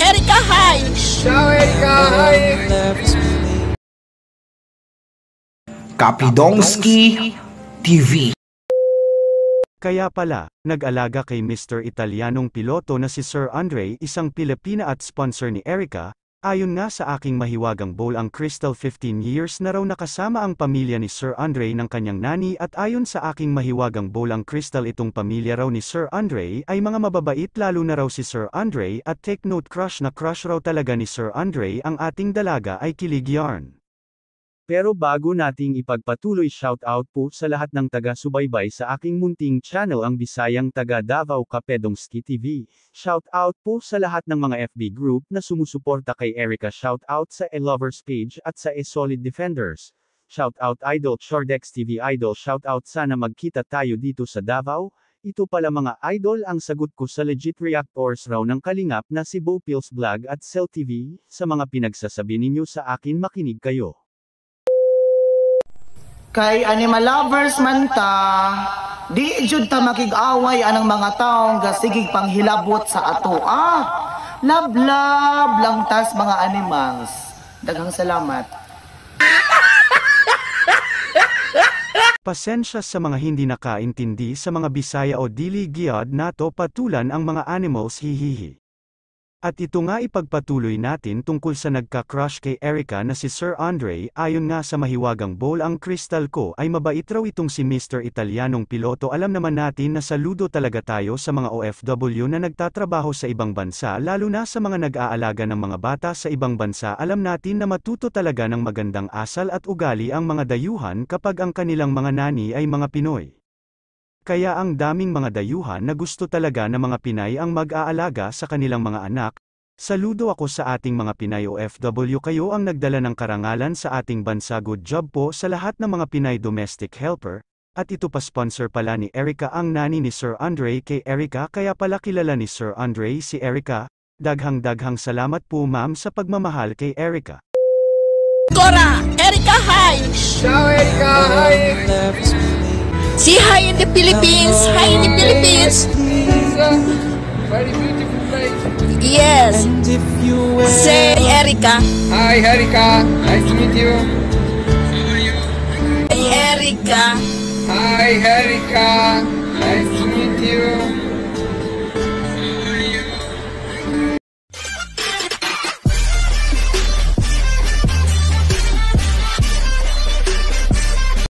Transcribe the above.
Erika, hi! Ciao Erika, hi! Kapidongski TV. Kaya pala, nag-alaga kay Mr. Italianong piloto na si Sir Andre, isang Pilipina at sponsor ni Erika. Ayon nga sa aking mahiwagang bowl ang Crystal, 15 years na raw nakasama ang pamilya ni Sir Andre ng kanyang nani, at ayon sa aking mahiwagang bowl ang Crystal, itong pamilya raw ni Sir Andre ay mga mababait, lalo na raw si Sir Andre, at take note, crush na crush raw talaga ni Sir Andre ang ating dalaga ay Kilig Yarn. Pero bago nating ipagpatuloy, shoutout po sa lahat ng taga-subaybay sa aking munting channel, ang Bisayang taga Davao Kapedongski TV. Shoutout po sa lahat ng mga FB group na sumusuporta kay Erika. Shoutout sa E-Lovers page at sa E-Solid Defenders. Shoutout Idol Chordex TV Idol. Shoutout, sana magkita tayo dito sa Davao. Ito pala mga idol ang sagot ko sa legit reactors raw ng Kalingap na si Bo Pills Vlog at Cell TV. Sa mga pinagsasabi ninyo sa akin, makinig kayo. Kay animal lovers man ta, di jud ta makig-away anang mga taong gasigig panghilabot sa ato. Love lang tas mga animals. Daghang salamat. Pasensya sa mga hindi nakaintindi sa mga Bisaya o dili giyad nato patulan ang mga animals, hihihi. At ito nga ipagpatuloy natin tungkol sa nagka-crush kay Erika na si Sir Andre. Ayon nga sa mahiwagang bowl ang Crystal ko ay mabait raw itong si Mr. Italianong piloto. Alam naman natin na saludo talaga tayo sa mga OFW na nagtatrabaho sa ibang bansa, lalo na sa mga nag-aalaga ng mga bata sa ibang bansa. Alam natin na matuto talaga ng magandang asal at ugali ang mga dayuhan kapag ang kanilang mga nani ay mga Pinoy. Kaya ang daming mga dayuhan na gusto talaga na mga Pinay ang mag-aalaga sa kanilang mga anak. Saludo ako sa ating mga Pinay OFW, kayo ang nagdala ng karangalan sa ating bansa. Good job po sa lahat ng mga Pinay domestic helper. At ito pa, sponsor pala ni Erika ang nani ni Sir Andre kay Erika, kaya pala kilala ni Sir Andre si Erika. Daghang salamat po ma'am sa pagmamahal kay Erika. Cora, Erika, hi! Ciao Erika, hi! See hi in the Philippines! Hi in the Philippines! This is a very beautiful place. Yes! Say Erika! Hi Erika, nice to meet you. Hi Erika! Hi Erika, nice to meet you.